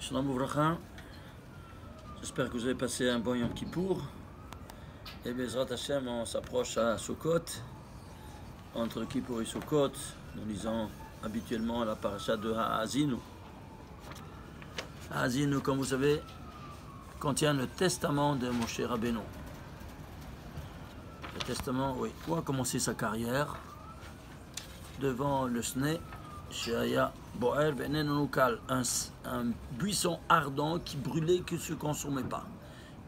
Shalom Ouvracha, j'espère que vous avez passé un bon Yom Kippour. Et Bezrat Hashem, on s'approche à Sukkot. Entre Kippour et Sukkot, nous lisons habituellement la paracha de Ha'azinu. Ha'azinu, comme vous savez, contient le testament de Moshe Rabbeinu. Le testament, oui, où a commencé sa carrière devant le Sne, Sheaya Boer Venenunukal, un buisson ardent qui brûlait, qui ne se consumait pas.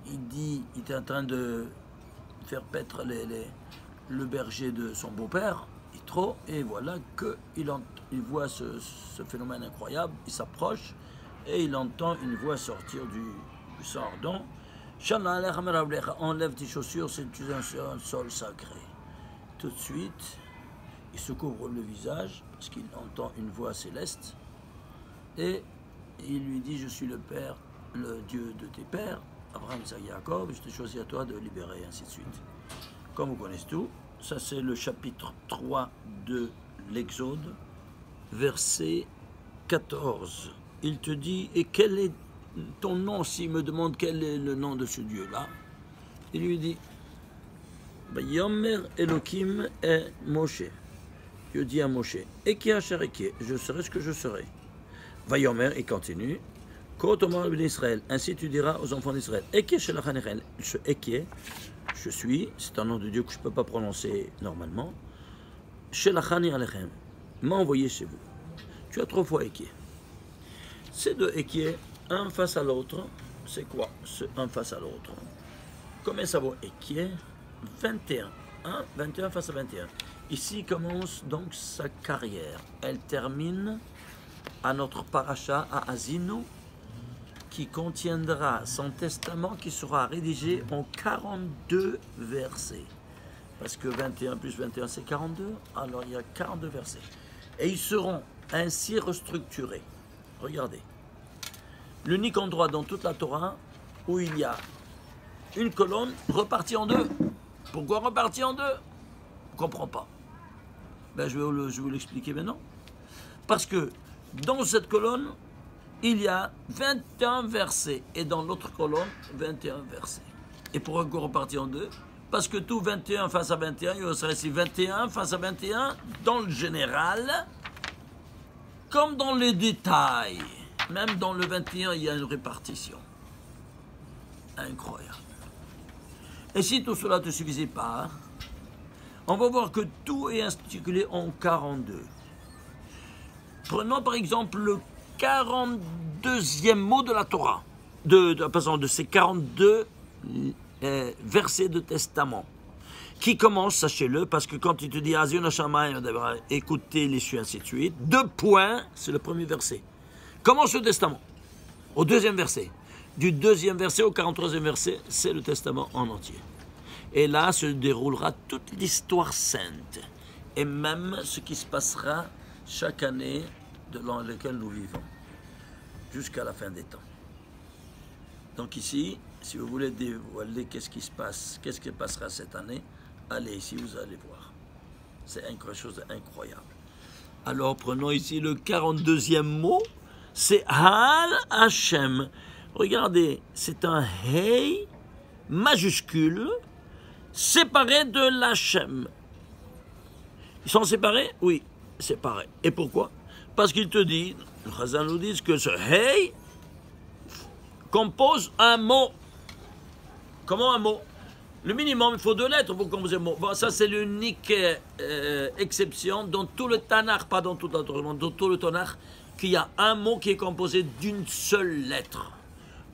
Il dit, il était en train de faire paître le berger de son beau-père, Yitro, et voilà qu'il voit ce phénomène incroyable, il s'approche et il entend une voix sortir du buisson ardent. Enlève tes chaussures, c'est un sol sacré. Tout de suite, il se couvre le visage parce qu'il entend une voix céleste et il lui dit: je suis le Père, le Dieu de tes pères, Abraham, Isaac, Jacob, je t'ai choisi à toi de libérer, et ainsi de suite. Comme vous connaissez tout, ça c'est le chapitre 3 de l'Exode, verset 14. Il te dit: et quel est ton nom? S'il me demande quel est le nom de ce Dieu-là, il lui dit: Yomer Elohim et Moshe. Dieu dit à Moshe: Eki asher eki, je serai ce que je serai. Vayomer, il continue: Kotomar ben Israël, ainsi tu diras aux enfants d'Israël: Eki shelachanechel, ce Eki, je suis, c'est un nom de Dieu que je ne peux pas prononcer normalement. Shelachani alechem, m'a envoyé chez vous. Tu as 3 fois Eki. Ces deux Eki, un face à l'autre, c'est quoi ce un face à l'autre? Combien ça vaut Eki? 21. 21 face à 21. Ici commence donc sa carrière. Elle termine à notre paracha à Ha'azinu, qui contiendra son testament qui sera rédigé en 42 versets. Parce que 21 plus 21 c'est 42, alors il y a 42 versets. Et ils seront ainsi restructurés. Regardez. L'unique endroit dans toute la Torah où il y a une colonne repartie en deux. Pourquoi repartie en deux? Je ne comprends pas. Ben, je vais vous l'expliquer maintenant. Parce que dans cette colonne, il y a 21 versets. Et dans l'autre colonne, 21 versets. Et pourquoi repartir en deux? Parce que tout 21 face à 21, il serait ici 21 face à 21, dans le général, comme dans les détails. Même dans le 21, il y a une répartition. Incroyable. Et si tout cela ne te suffisait pas, on va voir que tout est articulé en 42. Prenons par exemple le 42e mot de la Torah, de ces 42 versets de testament, qui commence, sachez-le, parce que quand il te dit Azion Hashamayim, écoutez les cieux, ainsi de suite, 2 points, c'est le premier verset. Commence le testament, au 2e verset. Du 2e verset au 43e verset, c'est le testament en entier. Et là se déroulera toute l'histoire sainte, et même ce qui se passera chaque année dans laquelle nous vivons, jusqu'à la fin des temps. Donc ici, si vous voulez dévoiler qu'est-ce qui se passe, qu'est-ce qui passera cette année, allez ici, vous allez voir. C'est quelque chose d'incroyable. Alors prenons ici le 42e mot, c'est Hal Hashem. Regardez, c'est un Hey majuscule, séparé de l'Hachem. Ils sont séparés? Oui, séparés. Et pourquoi? Parce qu'il te dit, les Chazal nous disent que ce Hey compose un mot. Comment un mot? Le minimum, il faut 2 lettres pour composer un mot. Bon, ça, c'est l'unique exception dans tout le Tanakh, pas dans tout le Torah, dans tout le Tanakh, qu'il y a un mot qui est composé d'une seule lettre.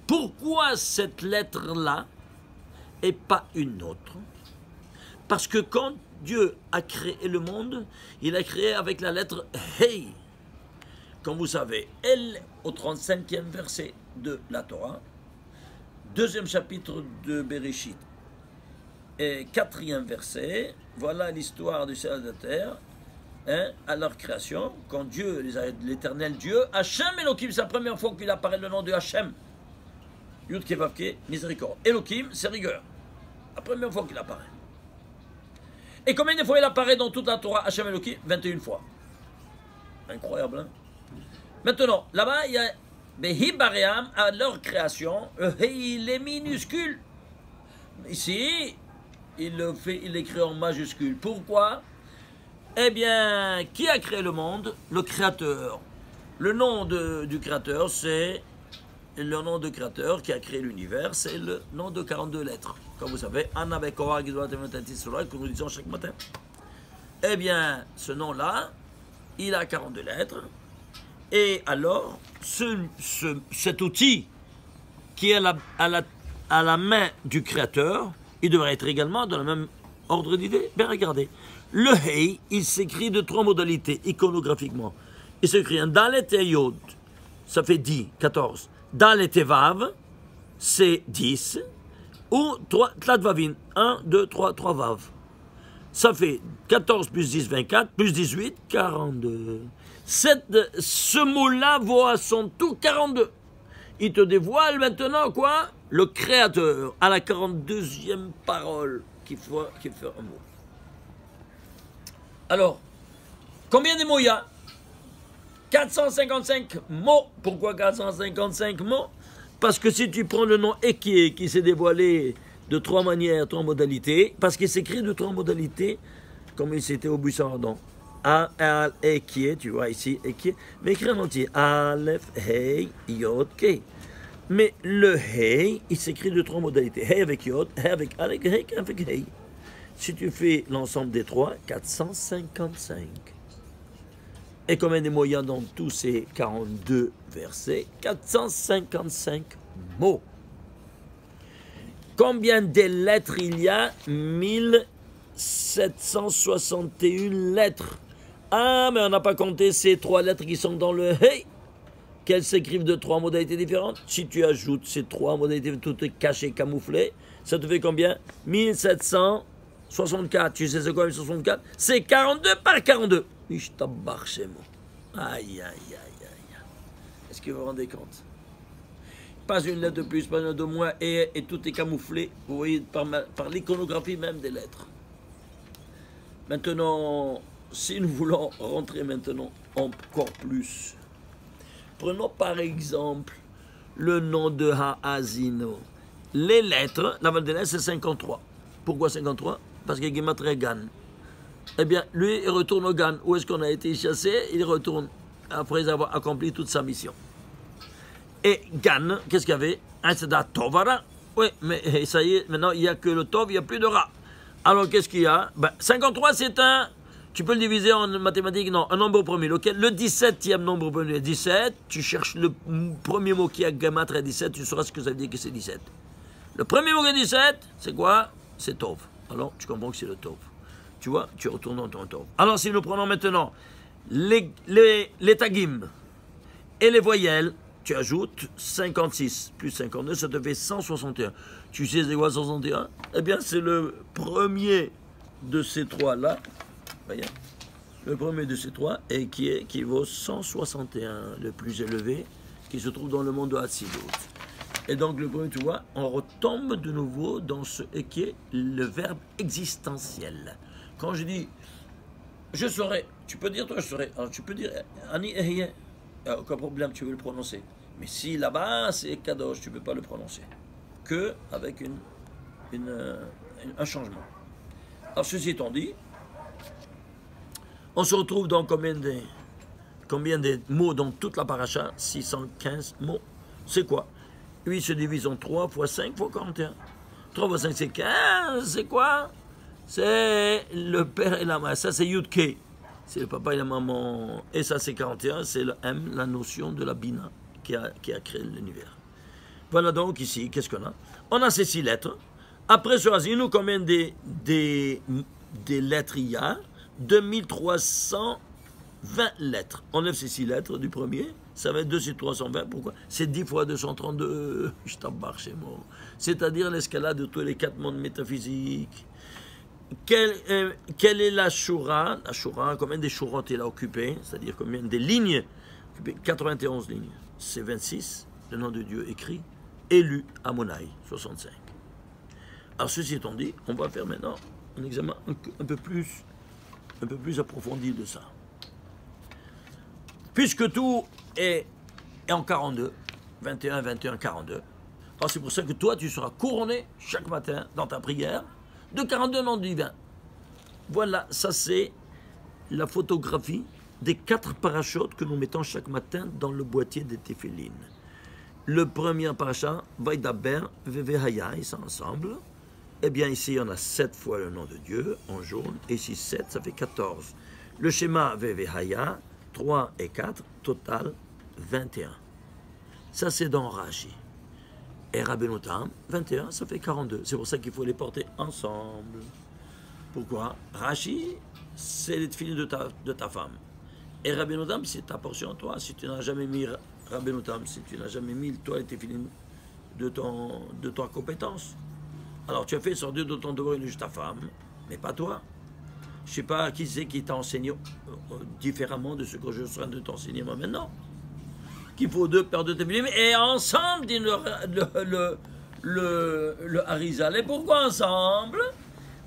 Pourquoi cette lettre-là et pas une autre? Parce que quand Dieu a créé le monde, il a créé avec la lettre Hey. Comme vous savez, elle, au 35e verset de la Torah, 2e chapitre de Bereshit, et 4e verset, voilà l'histoire du ciel et de la terre, hein, à leur création, quand Dieu, l'éternel Dieu, Hachem Elohim, c'est la première fois qu'il apparaît le nom de Hachem. Yud Kevavke, miséricorde. Elohim, c'est rigueur. La première fois qu'il apparaît. Et combien de fois il apparaît dans toute la Torah, Hachem Elohim? 21 fois. Incroyable, hein? Maintenant, là-bas, il y a Mais Hibaream, à leur création, il est minuscule. Ici, il l'écrit en majuscule. Pourquoi? Eh bien, qui a créé le monde? Le Créateur. Le nom du Créateur, c'est le nom de Créateur qui a créé l'univers, c'est le nom de 42 lettres. Comme vous savez, que nous disons chaque matin. Eh bien, ce nom-là, il a 42 lettres. Et alors, cet outil qui est à la main du Créateur, il devrait être également dans le même ordre d'idées. Bien, regardez. Le Hei, il s'écrit de 3 modalités, iconographiquement. Il s'écrit un Dalet et Yod, ça fait 10, 14. Dalet et Vav, c'est 10. Ou 3, Tlatvavin, 1, 2, 3, 3 Vav. Ça fait 14 plus 10, 24, plus 18, 42. Ce mot-là vaut à son tout 42. Il te dévoile maintenant quoi? Le Créateur, à la 42e parole qui fait un mot. Alors, combien de mots il y a? 455 mots. Pourquoi 455 mots? Parce que si tu prends le nom Ekie qui s'est dévoilé de 3 manières, 3 modalités, parce qu'il s'écrit de 3 modalités, comme il s'était au buisson ardent. Al, Ekie, tu vois ici, Ekie, mais écrit en entier. Aleph, Hei, Yod, Kei. Mais le Hei, il s'écrit de 3 modalités. Hei avec Yod, Hei avec Alek, Hei avec Hei. Si tu fais l'ensemble des 3, 455. Et combien de mots il y a dans tous ces 42 versets? 455 mots. Combien de lettres il y a? 1761 lettres. Ah, mais on n'a pas compté ces 3 lettres qui sont dans le Hey, qu'elles s'écrivent de 3 modalités différentes. Si tu ajoutes ces 3 modalités, toutes cachées, camouflées, ça te fait combien? 1764. Tu sais c'est quoi 1764? C'est 42 par 42. Je t'embarque chez moi. Aïe, aïe, aïe, aïe. Est-ce que vous vous rendez compte? Pas une lettre de plus, pas une lettre de moins, et tout est camouflé, vous voyez, par l'iconographie même des lettres. Maintenant, si nous voulons rentrer maintenant encore plus, prenons par exemple le nom de Ha'azino. Les lettres, la valeur des lettres, c'est 53. Pourquoi 53? Parce que Gematria Gan. Eh bien, lui, il retourne au Gan. Où est-ce qu'on a été chassé? Il retourne après avoir accompli toute sa mission. Et Gan, qu'est-ce qu'il y avait? Un Seda Tovara. Oui, mais ça y est, maintenant, il n'y a que le Tov, il n'y a plus de Ra. Alors, qu'est-ce qu'il y a? 53, c'est un... Tu peux le diviser en mathématiques? Non, un nombre premier. Lequel? Le 17e nombre premier. 17, tu cherches le premier mot qui a Gematria 17, tu sauras ce que ça veut dire que c'est 17. Le premier mot qui est 17, c'est quoi? C'est Tov. Alors, tu comprends que c'est le Tov. Tu vois, tu retournes dans ton Tov. Alors, si nous prenons maintenant les tagim et les voyelles, tu ajoutes 56 plus 52, ça te fait 161. Tu sais c'est quoi 161? Eh bien, c'est le premier de ces 3-là. Voyez, le premier de ces 3 et qui vaut 161, le plus élevé, qui se trouve dans le monde de Hatzilut. Et donc, le premier, tu vois, on retombe de nouveau dans ce qui est le verbe existentiel. Quand je dis je serai, tu peux dire toi je serai. Alors tu peux dire Ani Ehye, aucun problème, tu veux le prononcer. Mais si là-bas c'est Kadosh, tu ne peux pas le prononcer. Que avec un changement. Alors ceci étant dit, on se retrouve dans combien de mots dans toute la paracha? 615 mots. C'est quoi? 8 se divise en 3 fois 5 fois 41. 3 fois 5 c'est 15, c'est quoi? C'est le père et la mère. Ça, c'est Yud-K. C'est le papa et la maman. Et ça, c'est 41. C'est le M, la notion de la Bina qui a créé l'univers. Voilà donc ici, qu'est-ce qu'on a? On a ces 6 lettres. Après, sur Azinu, combien des lettres il y a? 2320 lettres. On enlève ces 6 lettres du premier. Ça va être 2 sur 320. Pourquoi? C'est 10 fois 232. Je t'embarque chez moi. C'est-à-dire l'escalade de tous les 4 mondes métaphysiques. Quelle est la Shura? La Shura, combien de Shurot il a occupé? C'est-à-dire combien de lignes? 91 lignes. C'est 26, le nom de Dieu écrit. Élu à Monaï, 65. Alors ceci étant dit, on va faire maintenant un examen un peu plus approfondi de ça. Puisque tout est en 42, 21, 21, 42. Alors c'est pour ça que toi, tu seras couronné chaque matin dans ta prière de 42 noms divins. Voilà, ça c'est la photographie des 4 parachutes que nous mettons chaque matin dans le boîtier des téphilines. Le premier parachat, Vaidaber, Vevehaya, ils sont ensemble. Eh bien ici, on a 7 fois le nom de Dieu en jaune, et ici 7, ça fait 14. Le schéma Vevehaya, 3 et 4, total 21. Ça c'est dans Rashi. Et Rabbeinu Tam, 21, ça fait 42. C'est pour ça qu'il faut les porter ensemble. Pourquoi? Rashi, c'est les tefilines de ta femme. Et Rabbeinu Tam, c'est ta portion à toi. Si tu n'as jamais mis Rabbeinu Tam, si tu n'as jamais mis toi les tefilines de ta compétence, alors tu as fait sortir de ton devoir juste ta femme, mais pas toi. Je ne sais pas qui c'est qui t'a enseigné différemment de ce que je suis en train de t'enseigner moi maintenant. Qu'il faut 2 paires de tefilines et ensemble, dit le Harizal. Et pourquoi ensemble?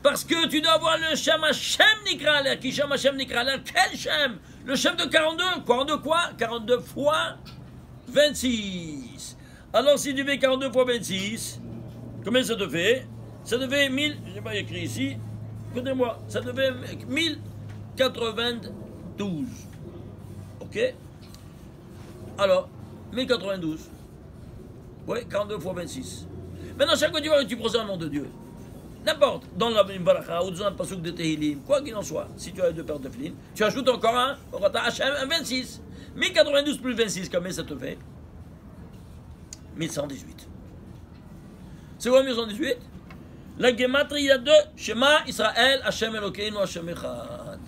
Parce que tu dois avoir le Shem Hashem Nikra Aler. Qui Shem Hashem Nikra Aler? Quel Shem? Le Shem de 42. 42 quoi? 42 fois 26. Alors si tu fais 42 fois 26, combien ça te fait? Ça te fait 1000, je n'ai pas écrit ici, écoutez-moi, ça te fait 1092. Ok? Alors, 1092. Oui, 42 fois 26. Maintenant, chaque fois que tu procèdes au nom de Dieu, n'importe, dans la Baracha ou dans un pasuk de Tehilim, quoi qu'il en soit, si tu as 2 paires de tefilines, tu ajoutes encore un 26. 1092 plus 26, combien ça te fait? 1118. C'est quoi 1118? La Gematria de Shema Israël Hashem Elokeinu Hashem Echad.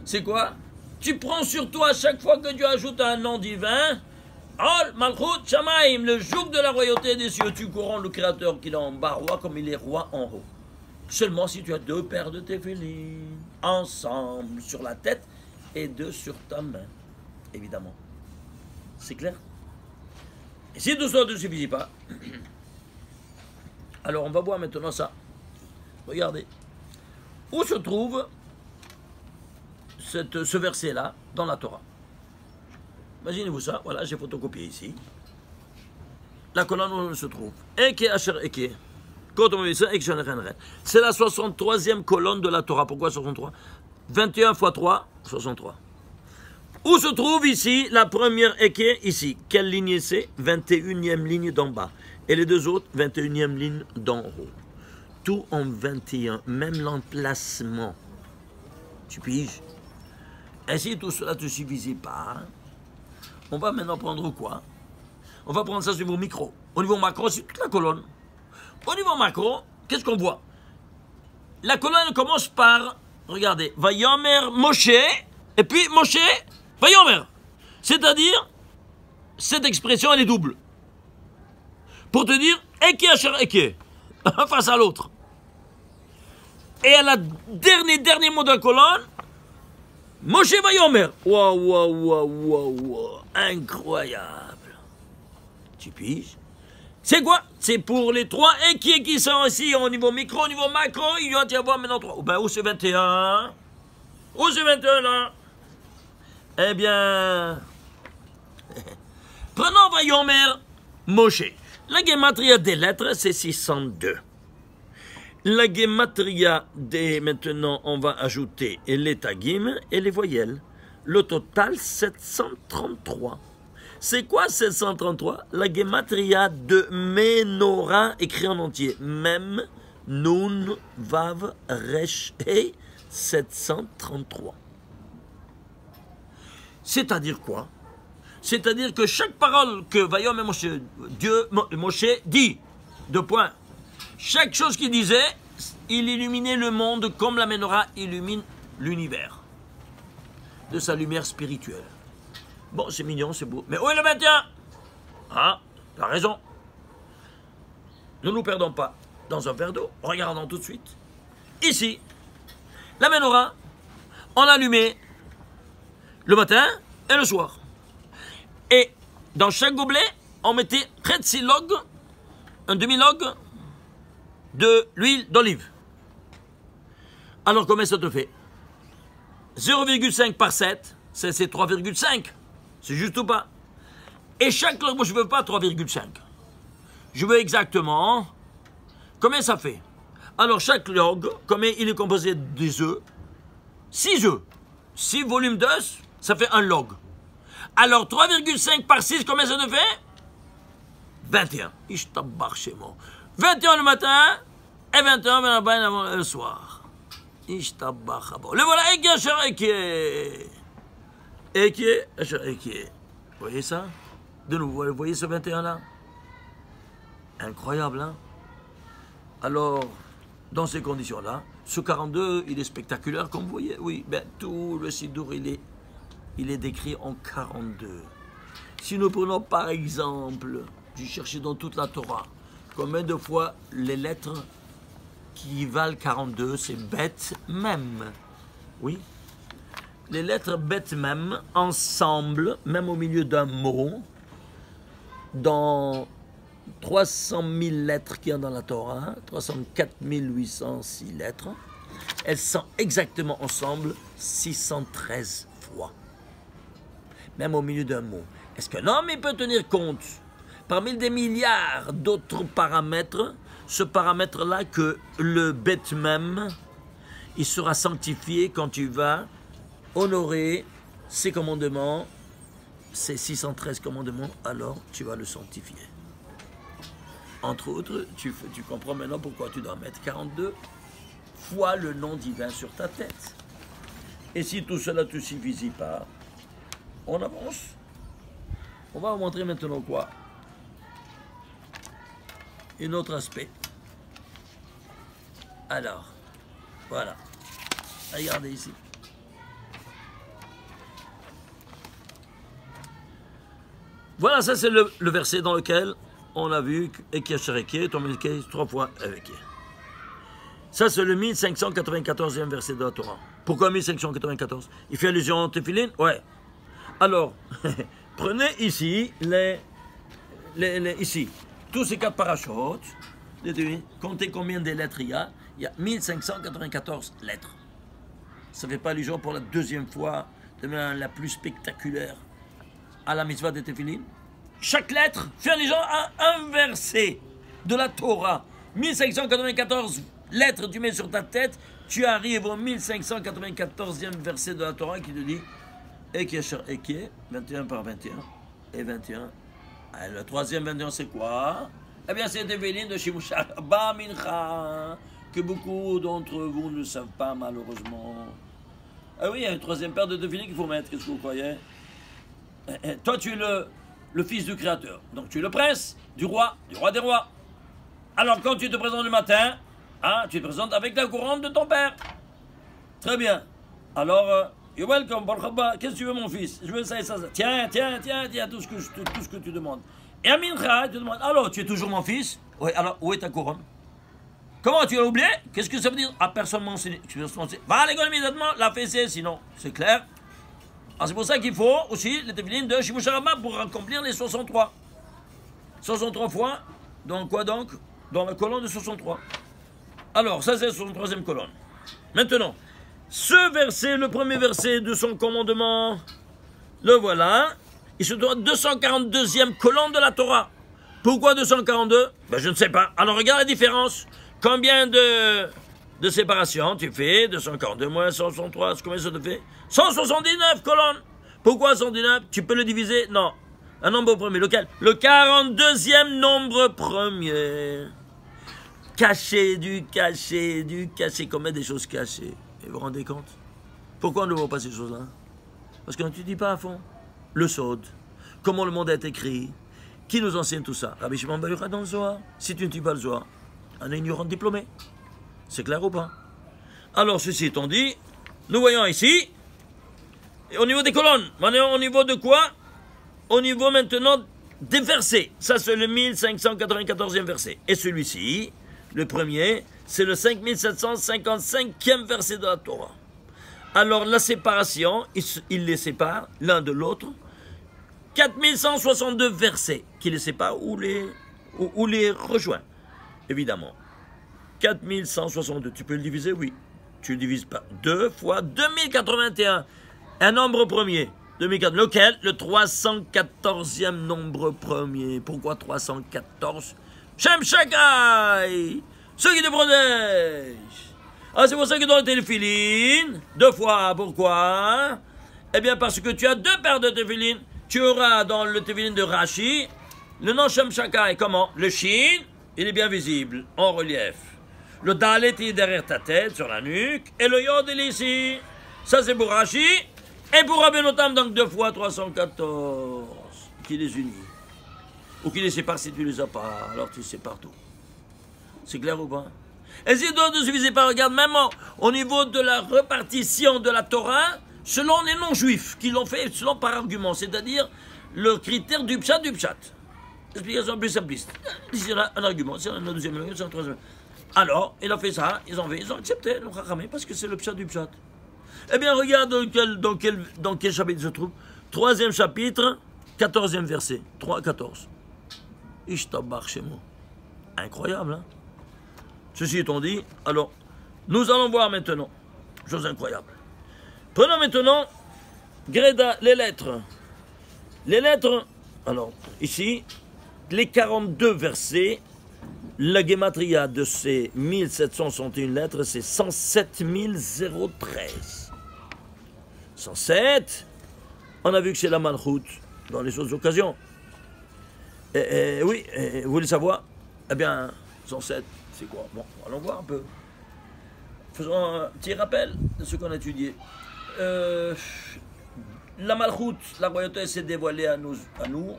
C'est quoi? Tu prends sur toi à chaque fois que tu ajoutes un nom divin, Al Malchut Shamaim, le joug de la royauté des cieux, tu couronnes le Créateur qui est en bas, roi comme il est roi en haut. Seulement si tu as 2 paires de téphilines ensemble sur la tête et 2 sur ta main, évidemment. C'est clair? Et si tout ça ne suffit pas, alors on va voir maintenant ça. Regardez. Où se trouve ce verset-là dans la Torah? Imaginez-vous ça. Voilà, j'ai photocopié ici. La colonne où elle se trouve. Eke Asher Eke. C'est la 63e colonne de la Torah. Pourquoi 63? 21 x 3, 63. Où se trouve ici la première Eke? Ici. Quelle ligne c'est? 21e ligne d'en bas. Et les 2 autres, 21e ligne d'en haut. Tout en 21, même l'emplacement. Tu piges? Et si tout cela ne te suffisait pas, on va maintenant prendre quoi? On va prendre ça sur vos micros. Au niveau macro, c'est toute la colonne. Au niveau macro, qu'est-ce qu'on voit? La colonne commence par, regardez, Vayomer Moshe, et puis Moshe, Vayomer. C'est-à-dire, cette expression, elle est double. Pour te dire, Eke Asher Eke, face à l'autre. Et à la dernier mot de la colonne, Moshe Vayomer. Waouh, waouh, waouh, waouh, incroyable. Tu piges? C'est quoi? C'est pour les 3 et qui sont ici au niveau micro, au niveau macro, il doit y avoir maintenant 3. Ben, où c'est 21? Où c'est 21 là? Eh bien, prenons Vayomer Moshe. La gematria des lettres, c'est 602. La gematria des, maintenant, on va ajouter les tagim et les voyelles. Le total, 733. C'est quoi 733? La gematria de Menorah, écrit en entier. Mem, Nun, Vav, Resh, He, 733. C'est-à-dire quoi? C'est-à-dire que chaque parole que Vayom et Moshe, Dieu, Moshe dit, 2 points. Chaque chose qu'il disait, il illuminait le monde comme la Menorah illumine l'univers. De sa lumière spirituelle. Bon, c'est mignon, c'est beau. Mais où est le 21? Ah, tu as raison. Ne nous perdons pas dans un verre d'eau. Regardons tout de suite. Ici, la Menorah, on l'allumait le matin et le soir. Et dans chaque gobelet, on mettait Khetsi log, un demi-log de l'huile d'olive. Alors, combien ça te fait? 0,5 par 7, c'est 3,5. C'est juste ou pas? Et chaque log, moi je ne veux pas 3,5. Je veux exactement combien ça fait. Alors chaque log, combien il est composé des œufs? 6 œufs. 6 volumes d'œufs, ça fait un log. Alors 3,5 par 6, combien ça te fait? 21. 21 le matin et 21 le soir. Le voilà, vous voyez ça? De nouveau, vous voyez ce 21 là? Incroyable, hein? Alors, dans ces conditions-là, ce 42, il est spectaculaire, comme vous voyez. Oui, ben, tout le Sidour, il est décrit en 42. Si nous prenons par exemple, j'ai cherché dans toute la Torah, combien de fois les lettres qui valent 42, c'est bête même. Oui. Les lettres bêtes même, ensemble, même au milieu d'un mot, dans 300 000 lettres qu'il y a dans la Torah, 304 806 lettres, elles sont exactement ensemble 613 fois. Même au milieu d'un mot. Est-ce que l'homme peut tenir compte, parmi des milliards d'autres paramètres, ce paramètre-là que le bête même, il sera sanctifié quand tu vas honorer ces commandements, ces 613 commandements, alors tu vas le sanctifier. Entre autres, tu comprends maintenant pourquoi tu dois mettre 42 fois le nom divin sur ta tête. Et si tout cela ne te suffit pas, on avance. On va vous montrer maintenant quoi? Un autre aspect. Alors, voilà. Regardez ici. Voilà, ça c'est le verset dans lequel on a vu Ekiashereke, Tomelke, 3 fois avec. Ça c'est le 1594e verset de la Torah. Pourquoi 1594? Il fait allusion au Tefillin? Ouais. Alors, prenez ici, ici, tous ces 4 parachutes, comptez combien de lettres il y a 1594 lettres. Ça ne fait pas allusion pour la deuxième fois, de la plus spectaculaire, à la mitzvah de Tefillin. Chaque lettre fait allusion à un verset de la Torah. 1594 lettres tu mets sur ta tête, tu arrives au 1594e verset de la Torah qui te dit Ekiasher Eke, 21 par 21 et 21. Alors, le troisième 21 c'est quoi? Eh bien c'est Tefillin de Shimusha Ba Mincha, que beaucoup d'entre vous ne savent pas malheureusement. Ah oui, il y a une troisième paire de Tefillin qu'il faut mettre, qu'est-ce que vous croyez? Toi tu es le fils du Créateur, donc tu es le prince du roi des rois. Alors quand tu te présentes le matin, hein, tu te présentes avec la couronne de ton père. Très bien. Alors, you're welcome, qu'est-ce que tu veux mon fils? Je veux ça et ça. Tiens, tout ce que tu demandes. Et à Mincha, tu demandes, alors tu es toujours mon fils? Oui, alors où est ta couronne? Comment tu l'as oublié? Qu'est-ce que ça veut dire? Ah, personne m'a enseigné. Va à l'école immédiatement, la fessée, sinon, c'est clair. Alors c'est pour ça qu'il faut aussi les Tefillin de Shimusha Rabbah pour accomplir les 63. 63 fois, dans quoi donc? Dans la colonne de 63. Alors, ça c'est la 63e colonne. Maintenant, ce verset, le premier verset de son commandement, le voilà. Il se trouve 242e colonne de la Torah. Pourquoi 242? Ben, je ne sais pas. Alors regarde la différence. Combien de séparation tu fais? 242 moins 163, combien ça te fait? 179 colonnes. Pourquoi 119? Tu peux le diviser? Non. Un nombre premier. Lequel? Le 42e nombre premier. Caché, du caché, combien des choses cachées. Et vous vous rendez compte? Pourquoi on ne voit pas ces choses-là? Parce qu'on ne te dit pas à fond. Le Sod. Comment le monde est écrit. Qui nous enseigne tout ça? Rabbi Shimon Bar Yochai dans le Zohar. Si tu ne dis pas le Zohar, un ignorant diplômé. C'est clair ou pas? Alors, ceci étant dit, nous voyons ici, au niveau des colonnes, au niveau de quoi? Au niveau maintenant des versets. Ça, c'est le 1594e verset. Et celui-ci, le premier, c'est le 5755e verset de la Torah. Alors, la séparation, il les sépare l'un de l'autre. 4162 versets qui les séparent ou les rejoint, évidemment. 4162, tu peux le diviser? Oui. Tu le divises par 2 fois 2081. Un nombre premier. 2004. Lequel? Le 314e nombre premier. Pourquoi 314? Shem Shakai, ceux qui te protègent. Ah, c'est pour ça que dans le téléphilin, 2 fois. Pourquoi? Eh bien, parce que tu as 2 paires de téphilin. Tu auras dans le téphilin de Rashi le nom Shem Shakai. Comment? Le Shin, il est bien visible, en relief. Le Dalet est derrière ta tête, sur la nuque. Et le Yod, il est ici. Ça, c'est pour Rashi. Et pour Rabbi Notam, donc 2 fois 314. Qui les unit. Ou qui les sépare si tu les as pas. Alors tu les sépares tout. C'est clair ou pas? Et si d'autres ne suffisaient pas, regarde, même au niveau de la répartition de la Torah, selon les non-juifs, qui l'ont fait selon par argument, c'est-à-dire le critère du pshat du pshat. Explication plus simpliste. Ici, on a un argument, c'est un deuxième argument, c'est un troisième. Alors, il a fait ça, ils ont accepté, le Chachamim, parce que c'est le pshat du pshat. Eh bien, regarde dans quel chapitre se trouve. 3e chapitre, 14e verset. 3, 14. Ishtabach chez moi. Incroyable, hein? Ceci étant dit, alors, nous allons voir maintenant. Chose incroyable. Prenons maintenant, Greda, les lettres. Les lettres, alors, ici, les 42 versets, la gematria de ces 1761 lettres, c'est 107 013. 107, on a vu que c'est la malchoute dans les autres occasions. Oui, vous voulez savoir? Eh bien, 107, c'est quoi? Bon, allons voir un peu. Faisons un petit rappel de ce qu'on a étudié. La malchoute, la royauté s'est dévoilée à nous,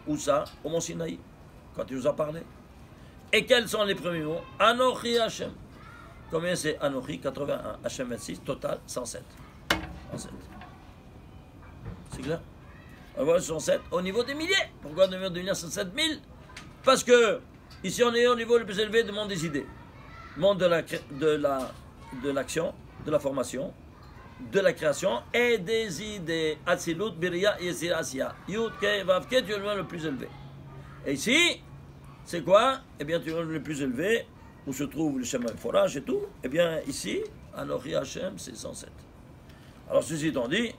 où ça? Au Mont Sinaï, quand il nous a parlé. Et quels sont les premiers mots? Anochi Hashem. Combien c'est Anochi? 81. Hashem 26, total 107. 107. C'est clair? On voit 107 au niveau des milliers. Pourquoi on devient devenir 107 000? Parce que ici on est au niveau le plus élevé du monde des idées. Monde de l'action, de la formation, de la création et des idées. Atzilut, Biria, Yesir, Asiya. Yud, Ke, Vav, Ke, tu es le plus élevé. Et ici, c'est quoi? Eh bien, tu es le plus élevé, où se trouve le chemin forage et tout. Eh bien, ici, Anochi Hashem, c'est 107. Alors, ceci étant dit,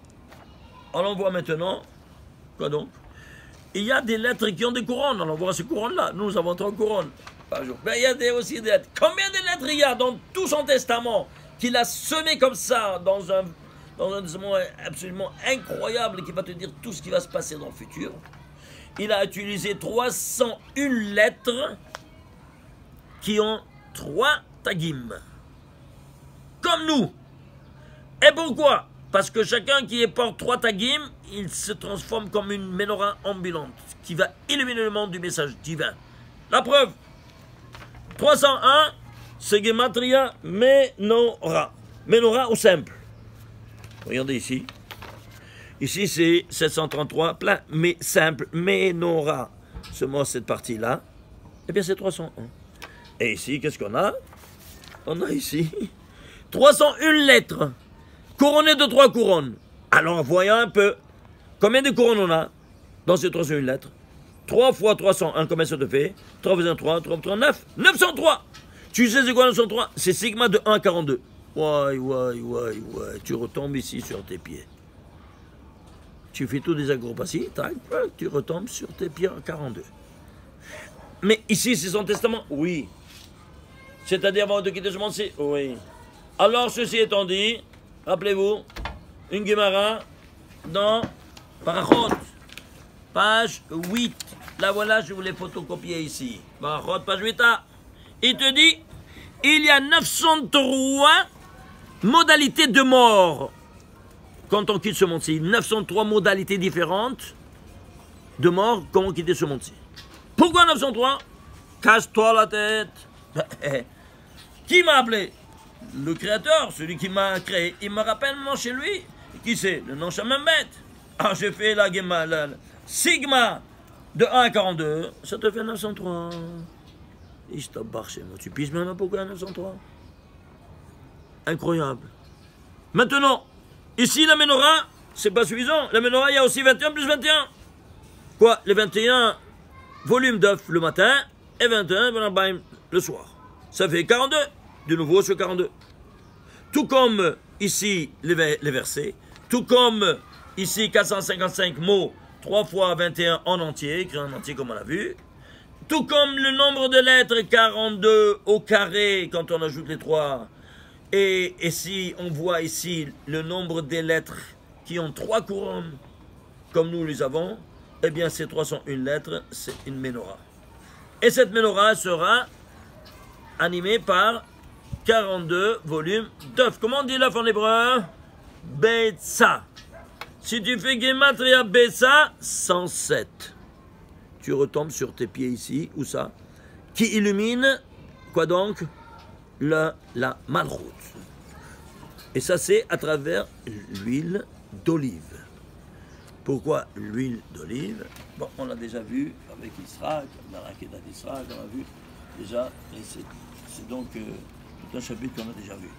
allons voir maintenant, quoi donc? Il y a des lettres qui ont des couronnes, allons voir ces couronnes-là. Nous avons 3 couronnes par jour. Mais il y a aussi des lettres. Combien de lettres il y a dans tout son testament qu'il a semé comme ça, dans un testament absolument incroyable qui va te dire tout ce qui va se passer dans le futur? Il a utilisé 301 lettres qui ont 3 tagim. Comme nous. Et pourquoi? Parce que chacun qui porte 3 tagim, il se transforme comme une menorah ambulante qui va illuminer le monde du message divin. La preuve, 301, c'est Gematria Menorah. Menorah au simple. Regardez ici. Ici, c'est 733, plein, mais simple, Menorah. Seulement cette partie-là, eh bien, c'est 301. Et ici, qu'est-ce qu'on a? On a ici 301 lettres, couronnées de 3 couronnes. Alors, voyons un peu. Combien de couronnes on a dans ces 301 lettres? 3 fois 301, combien ça te fait? 3 fois 3, 3 fois 9. 903! Tu sais c'est quoi 903? C'est sigma de 1 à 42. Ouais, tu retombes ici sur tes pieds. Tu fais tout des acrobaties, tac, tu retombes sur tes pieds en 42. Mais ici, c'est son testament? Oui. C'est-à-dire avant de quitter ce monde, c'est? Oui. Alors, ceci étant dit, rappelez-vous, une Gemara dans Parachot, page 8. La voilà, je vous l'ai photocopiée ici. Parachot, page 8a. Il te dit, il y a 903 modalités de mort. Quand on quitte ce monde-ci, 903 modalités différentes de mort, comment quitter ce monde-ci. Pourquoi 903? Casse-toi la tête. Qui m'a appelé? Le créateur, celui qui m'a créé. Il me rappelle mon chez lui. Qui c'est? Le nom Shamambet. Ah, j'ai fait la sigma de 1 à 42. Ça te fait 903. Et je t'embarque chez moi. Tu pises même pourquoi 903? Incroyable. Maintenant, ici, la menorah, c'est pas suffisant. La menorah, il y a aussi 21 plus 21. Quoi? Les 21 volumes d'œufs le matin et 21 le soir. Ça fait 42. De nouveau sur 42. Tout comme ici, les versets. Tout comme Ici, 455 mots, 3 fois 21 en entier, écrit en entier comme on l'a vu. Tout comme le nombre de lettres, 42 au carré, quand on ajoute les 3. Et si on voit ici le nombre des lettres qui ont 3 couronnes, comme nous les avons, eh bien ces 301 lettres, c'est une menorah. Et cette menorah sera animée par 42 volumes d'œufs. Comment on dit l'œuf en hébreu? Betsa. Si tu fais Gematria Betsa, 107. Tu retombes sur tes pieds ici, où ça? Qui illumine, quoi donc? La malroute. Et ça, c'est à travers l'huile d'olive. Pourquoi l'huile d'olive? Bon, on l'a déjà vu avec Israël, la raquette d'Israël, on l'a vu déjà, et c'est donc tout un chapitre qu'on a déjà vu.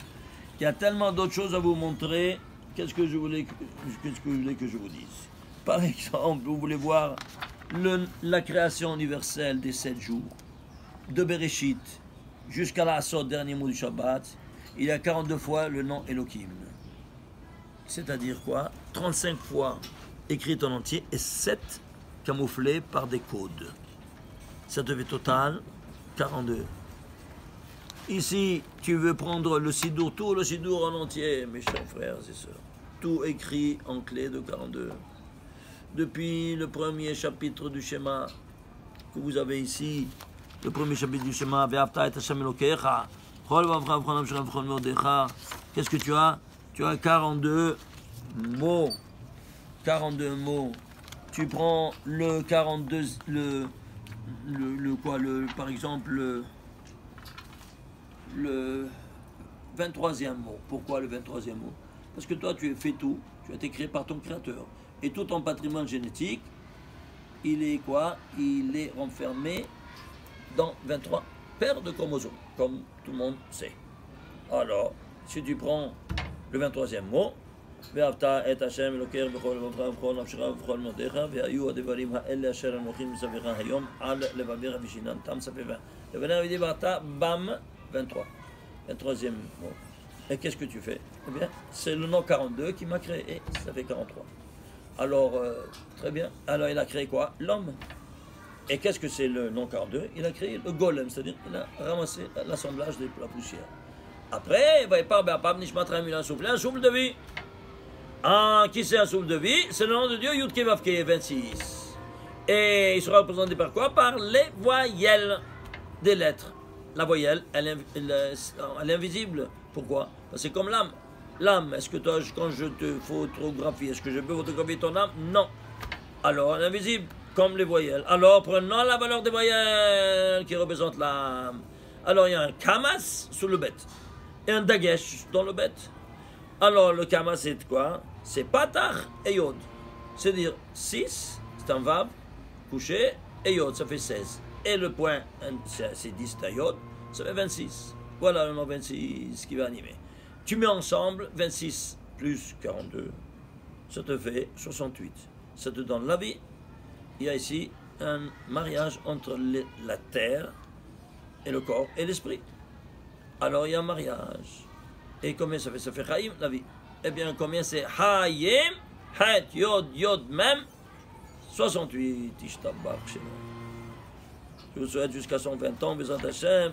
Il y a tellement d'autres choses à vous montrer. Qu'est-ce que je voulais que je vous dise? Par exemple, vous voulez voir la création universelle des 7 jours, de Bereshit jusqu'à la Asod, dernier mot du Shabbat, il y a 42 fois le nom Elohim. C'est-à-dire quoi? 35 fois écrit en entier et 7 camouflés par des codes. Ça te fait total 42. Ici, tu veux prendre le Sidour, tout le Sidour en entier, mes chers frères et sœurs. Tout écrit en clé de 42. Depuis le premier chapitre du schéma que vous avez ici, le premier chapitre du schéma, qu'est-ce que tu as? Tu as 42 mots. 42 mots. Tu prends le 42, par exemple, le 23e mot. Pourquoi le 23e mot? Parce que toi, tu fais tout, tu as été créé par ton créateur. Et tout ton patrimoine génétique, il est quoi? Il est renfermé dans 23 paires de chromosomes, comme tout le monde sait. Alors, si tu prends le 23e mot, ואהבת את השם אלוקיך בכל לבבך ובכל נפשך ובכל מאודיך והיו הדברים האלה אשר אנוכי מצווך היום על לבביך ושיננתם ספר לבניך ודיברת bam 23 23e mot. Et qu'est-ce que tu fais? Eh bien, c'est le nom 42 qui m'a créé, et ça fait 43. Alors, très bien. Alors, il a créé quoi? L'homme. Et qu'est-ce que c'est le nom 42? Il a créé le golem, c'est-à-dire il a ramassé l'assemblage de la poussière. Après, il va y avoir un souffle de vie. Ah, qui c'est un souffle de vie? C'est le nom de Dieu, Yud Kei Vav Kei, 26. Et il sera représenté par quoi? Par les voyelles des lettres. La voyelle, elle est invisible. Pourquoi? Parce que c'est comme l'âme. L'âme, est-ce que toi, quand je te photographie, est-ce que je peux photographier ton âme? Non. Alors, elle est invisible, comme les voyelles. Alors, prenons la valeur des voyelles qui représentent l'âme. Alors, il y a un kamas sous le bête et un dagesh dans le bête. Alors, le kamas, c'est quoi? C'est patach et yod. C'est-à-dire 6, c'est un vav, couché, et yod, ça fait 16. Et le point, c'est 10 yod, ça fait 26. Voilà le nom 26 qui va animer. Tu mets ensemble 26 plus 42, ça te fait 68. Ça te donne la vie. Il y a ici un mariage entre la terre et le corps et l'esprit. Alors il y a un mariage. Et combien ça fait? Ça fait Chaim, la vie. Eh bien, combien c'est? Hayim, Het, Yod, Yod, même 68. Ishtabach, je vous souhaite jusqu'à 120 ans, Bezrat Hashem,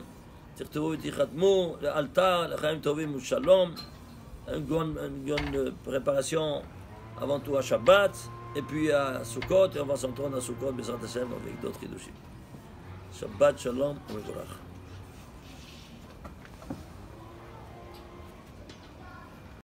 Tirtevou et Tichatmou, le altar, le Chaim Tovim ou Shalom, une bonne préparation avant tout à Shabbat, et puis à Sukkot, et on va s'entendre à Sukkot, Bezrat Hashem, avec d'autres Hidushim. Shabbat, Shalom, Mevorach.